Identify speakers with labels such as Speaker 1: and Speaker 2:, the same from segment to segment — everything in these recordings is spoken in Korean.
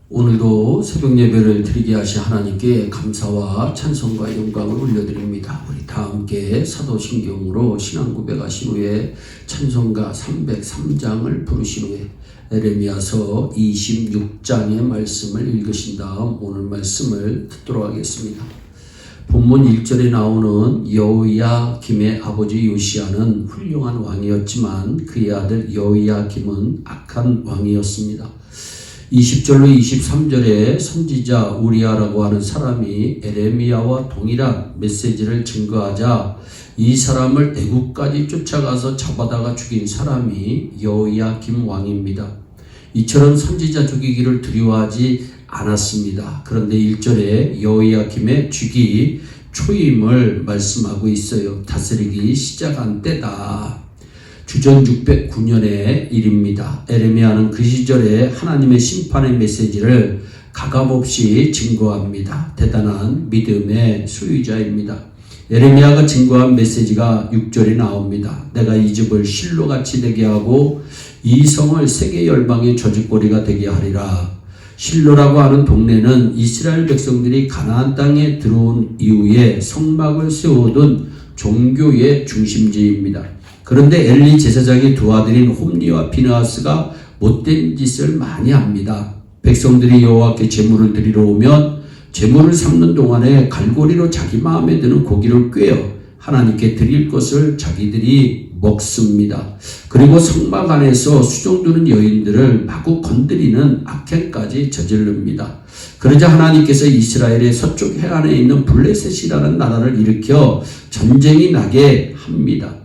Speaker 1: 오늘도 새벽 예배를 드리게 하신 하나님께 감사와 찬송과 영광을 올려드립니다. 우리 다 함께 사도신경으로 신앙 고백하신 후에 찬송가 303장을 부르신 후에 에레미야서 26장의 말씀을 읽으신 다음 오늘 말씀을 듣도록 하겠습니다. 본문 1절에 나오는 여호야김의 아버지 요시야는 훌륭한 왕이었지만 그의 아들 여호야김은 악한 왕이었습니다. 20절로 23절에 선지자 우리야라고 하는 사람이 에레미야와 동일한 메시지를 증거하자 이 사람을 애국까지 쫓아가서 잡아다가 죽인 사람이 여호야김 왕입니다. 이처럼 선지자 죽이기를 두려워하지 않았습니다. 그런데 1절에 여호야김의 죽이 초임을 말씀하고 있어요. 다스리기 시작한 때다. 주전 609년의 일입니다. 에레미야는 그 시절에 하나님의 심판의 메시지를 가감없이 증거합니다. 대단한 믿음의 소유자입니다. 에레미야가 증거한 메시지가 6절에 나옵니다. 내가 이 집을 실로같이 되게 하고 이 성을 세계 열방의 저주거리가 되게 하리라. 실로라고 하는 동네는 이스라엘 백성들이 가나안 땅에 들어온 이후에 성막을 세워둔 종교의 중심지입니다. 그런데 엘리 제사장의 두 아들인 홈리와 비느하스가 못된 짓을 많이 합니다. 백성들이 여호와께 제물을 드리러 오면 제물을 삶는 동안에 갈고리로 자기 마음에 드는 고기를 꿰어 하나님께 드릴 것을 자기들이 먹습니다. 그리고 성막 안에서 수종드는 여인들을 마구 건드리는 악행까지 저지릅니다. 그러자 하나님께서 이스라엘의 서쪽 해안에 있는 블레셋이라는 나라를 일으켜 전쟁이 나게 합니다.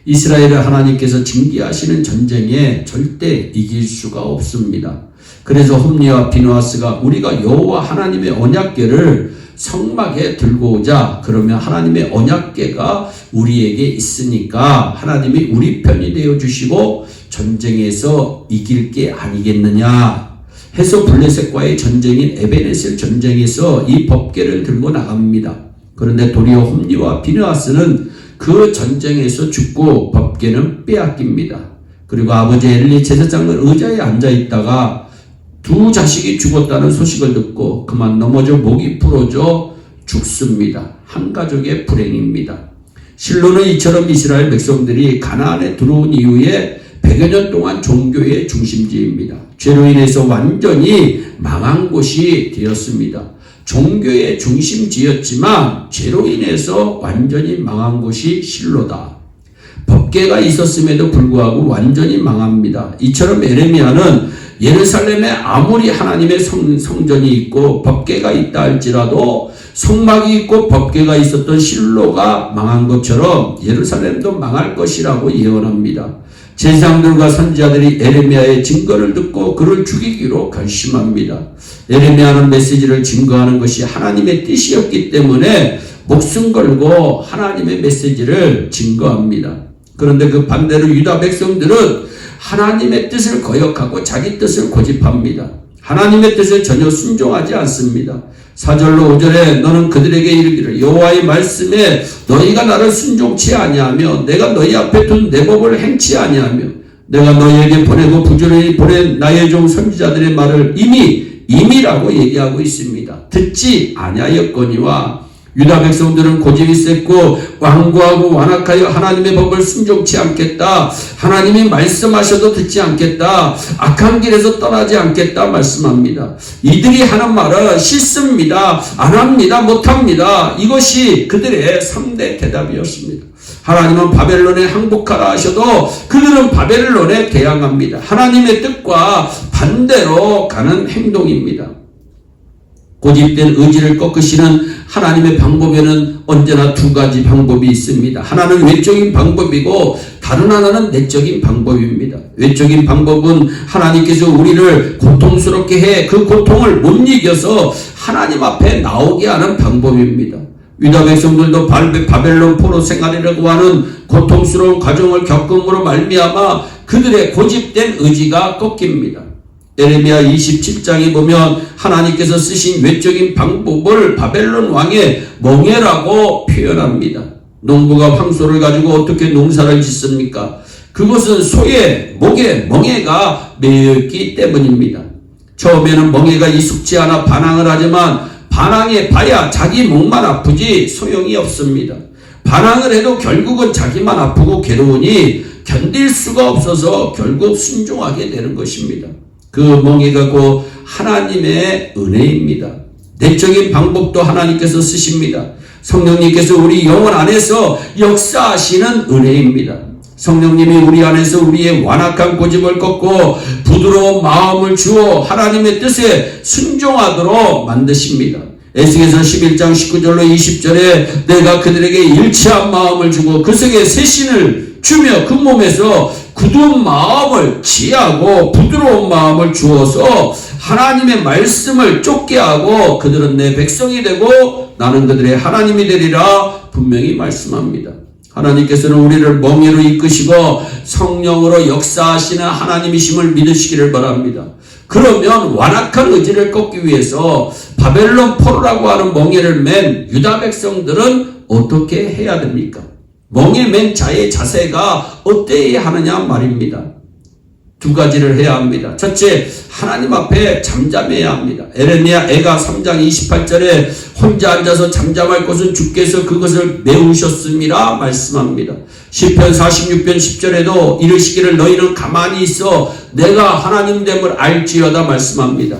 Speaker 1: 이스라엘을 하나님께서 징계하시는 전쟁에 절대 이길 수가 없습니다. 그래서 홈리와 비느하스가 우리가 여호와 하나님의 언약궤를 성막에 들고 오자. 그러면 하나님의 언약궤가 우리에게 있으니까 하나님이 우리 편이 되어 주시고 전쟁에서 이길 게 아니겠느냐 해서 블레셋과의 전쟁인 에베네셀 전쟁에서 이 법궤를 들고 나갑니다. 그런데 도리어 홈리와 비느하스는 그 전쟁에서 죽고 법궤는 빼앗깁니다. 그리고 아버지 엘리 제사장은 의자에 앉아있다가 두 자식이 죽었다는 소식을 듣고 그만 넘어져 목이 부러져 죽습니다. 한 가족의 불행입니다. 실로는 이처럼 이스라엘 백성들이 가나안에 들어온 이후에 100여 년 동안 종교의 중심지입니다. 죄로 인해서 완전히 망한 곳이 되었습니다. 종교의 중심지였지만 죄로 인해서 완전히 망한 곳이 실로다. 법궤가 있었음에도 불구하고 완전히 망합니다. 이처럼 에레미야는 예루살렘에 아무리 하나님의 성전이 있고 법궤가 있다 할지라도 성막이 있고 법궤가 있었던 실로가 망한 것처럼 예루살렘도 망할 것이라고 예언합니다. 제사장들과 선지자들이 에레미야의 증거를 듣고 그를 죽이기로 결심합니다. 에레미야는 메시지를 증거하는 것이 하나님의 뜻이었기 때문에 목숨 걸고 하나님의 메시지를 증거합니다. 그런데 그 반대로 유다 백성들은 하나님의 뜻을 거역하고 자기 뜻을 고집합니다. 하나님의 뜻에 전혀 순종하지 않습니다. 4절로 5절에 너는 그들에게 이르기를 여호와의 말씀에 너희가 나를 순종치 아니하며 내가 너희 앞에 둔 내 법을 행치 아니하며 내가 너희에게 보내고 부지런히 보낸 나의 종 선지자들의 말을 이미라고 얘기하고 있습니다. 듣지 아니하였거니와 유다 백성들은 고집이 셌고 완고하고 완악하여 하나님의 법을 순종치 않겠다. 하나님이 말씀하셔도 듣지 않겠다. 악한 길에서 떠나지 않겠다 말씀합니다. 이들이 하는 말은 싫습니다. 안 합니다. 못합니다. 이것이 그들의 3대 대답이었습니다. 하나님은 바벨론에 항복하라 하셔도 그들은 바벨론에 대항합니다. 하나님의 뜻과 반대로 가는 행동입니다. 고집된 의지를 꺾으시는 하나님의 방법에는 언제나 두 가지 방법이 있습니다. 하나는 외적인 방법이고 다른 하나는 내적인 방법입니다. 외적인 방법은 하나님께서 우리를 고통스럽게 해 그 고통을 못 이겨서 하나님 앞에 나오게 하는 방법입니다. 유다 백성들도 바벨론 포로 생활이라고 하는 고통스러운 과정을 겪음으로 말미암아 그들의 고집된 의지가 꺾입니다. 에레미야 27장에 보면 하나님께서 쓰신 외적인 방법을 바벨론 왕의 멍에라고 표현합니다. 농부가 황소를 가지고 어떻게 농사를 짓습니까? 그것은 소의 목에 멍에가 매였기 때문입니다. 처음에는 멍에가 익숙지 않아 반항을 하지만 반항해 봐야 자기 목만 아프지 소용이 없습니다. 반항을 해도 결국은 자기만 아프고 괴로우니 견딜 수가 없어서 결국 순종하게 되는 것입니다. 그 멍에가 곧 하나님의 은혜입니다. 내적인 방법도 하나님께서 쓰십니다. 성령님께서 우리 영혼 안에서 역사하시는 은혜입니다. 성령님이 우리 안에서 우리의 완악한 고집을 꺾고 부드러운 마음을 주어 하나님의 뜻에 순종하도록 만드십니다. 에스겔서 11장 19절로 20절에 내가 그들에게 일치한 마음을 주고 그 속에 새 신을 주며 그 몸에서 굳은 마음을 지하고 부드러운 마음을 주어서 하나님의 말씀을 쫓게 하고 그들은 내 백성이 되고 나는 그들의 하나님이 되리라 분명히 말씀합니다. 하나님께서는 우리를 멍에로 이끄시고 성령으로 역사하시는 하나님이심을 믿으시기를 바랍니다. 그러면 완악한 의지를 꺾기 위해서 바벨론 포로라고 하는 멍에를 맨 유다 백성들은 어떻게 해야 됩니까? 멍에 맨 자의 자세가 어때야 하느냐 말입니다. 두 가지를 해야 합니다. 첫째, 하나님 앞에 잠잠해야 합니다. 에레미야 애가 3장 28절에 혼자 앉아서 잠잠할 것은 주께서 그것을 메우셨음이라 말씀합니다. 시편 46편 10절에도 이르시기를 너희는 가만히 있어 내가 하나님됨을 알지어다 말씀합니다.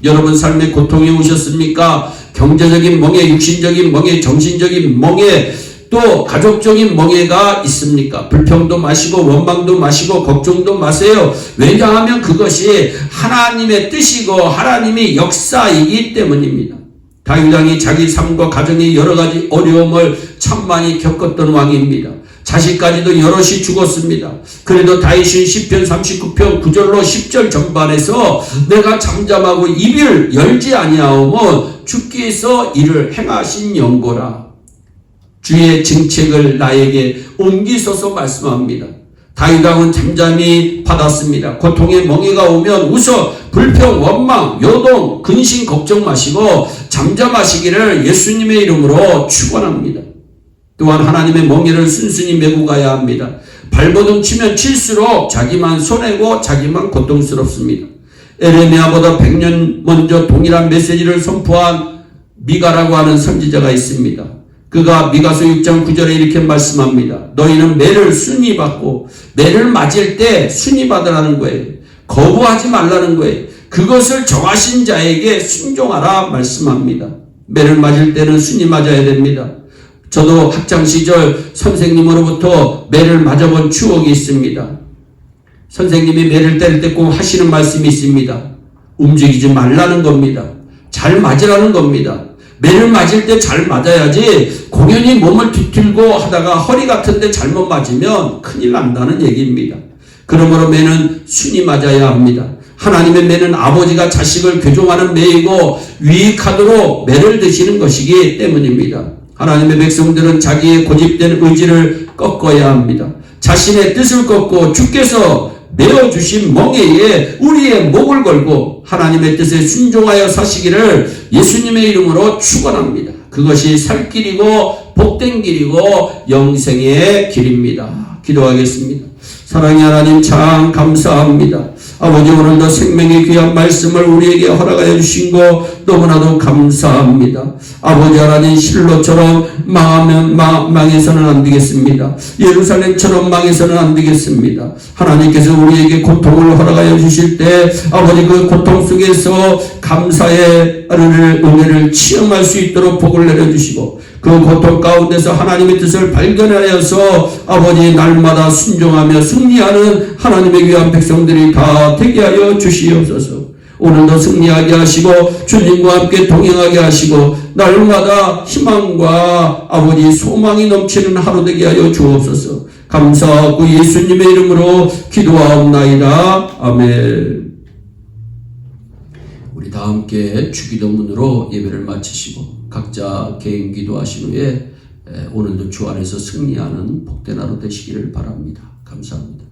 Speaker 1: 여러분 삶에 고통이 오셨습니까? 경제적인 멍에, 육신적인 멍에, 정신적인 멍에, 또 가족적인 멍에가 있습니까? 불평도 마시고 원망도 마시고 걱정도 마세요. 왜냐하면 그것이 하나님의 뜻이고 하나님의 역사이기 때문입니다. 다윗 왕이 자기 삶과 가정의 여러 가지 어려움을 참 많이 겪었던 왕입니다. 자식까지도 여럿이 죽었습니다. 그래도 다윗은 시편 39편 9절로 10절 전반에서 내가 잠잠하고 입을 열지 아니하오면 주께서 이를 행하신 영고라. 주의 정책을 나에게 옮기소서 말씀합니다. 다윗 왕은 잠잠히 받았습니다. 고통의 멍에가 오면 웃어 불평, 원망, 요동, 근심 걱정 마시고 잠잠하시기를 예수님의 이름으로 축원합니다. 또한 하나님의 멍에를 순순히 메고 가야 합니다. 발버둥 치면 칠수록 자기만 손해고 자기만 고통스럽습니다. 에레미야보다 100년 먼저 동일한 메시지를 선포한 미가라고 하는 선지자가 있습니다. 그가 미가서 6장 9절에 이렇게 말씀합니다. 너희는 매를 순히 받고 매를 맞을 때 순히 받으라는 거예요. 거부하지 말라는 거예요. 그것을 정하신 자에게 순종하라 말씀합니다. 매를 맞을 때는 순히 맞아야 됩니다. 저도 학창시절 선생님으로부터 매를 맞아본 추억이 있습니다. 선생님이 매를 때릴 때 꼭 하시는 말씀이 있습니다. 움직이지 말라는 겁니다. 잘 맞으라는 겁니다. 매를 맞을 때 잘 맞아야지 공연히 몸을 뒤틀고 하다가 허리 같은데 잘못 맞으면 큰일 난다는 얘기입니다. 그러므로 매는 순히 맞아야 합니다. 하나님의 매는 아버지가 자식을 교종하는 매이고 유익하도록 매를 드시는 것이기 때문입니다. 하나님의 백성들은 자기의 고집된 의지를 꺾어야 합니다. 자신의 뜻을 꺾고 주께서 내어주신 멍에에 우리의 목을 걸고 하나님의 뜻에 순종하여 사시기를 예수님의 이름으로 축원합니다. 그것이 살 길이고 복된 길이고 영생의 길입니다. 기도하겠습니다. 사랑의 하나님 참 감사합니다. 아버지 오늘도 생명의 귀한 말씀을 우리에게 허락하여 주신 거 너무나도 감사합니다. 아버지 하나님 실로처럼 망해서는 안 되겠습니다. 예루살렘처럼 망해서는 안 되겠습니다. 하나님께서 우리에게 고통을 허락하여 주실 때 아버지 그 고통 속에서 감사의 은혜를 체험할 수 있도록 복을 내려주시고 그 고통 가운데서 하나님의 뜻을 발견하여서 아버지 날마다 순종하며 승리하는 하나님의 귀한 백성들이 다 되게 하여 주시옵소서. 오늘도 승리하게 하시고 주님과 함께 동행하게 하시고 날마다 희망과 아버지 소망이 넘치는 하루 되게 하여 주옵소서. 감사하고 예수님의 이름으로 기도하옵나이다. 아멘. 우리 다 함께 주기도문으로 예배를 마치시고 각자 개인 기도하신 후에 오늘도 주 안에서 승리하는 복된 하루 되시기를 바랍니다. 감사합니다.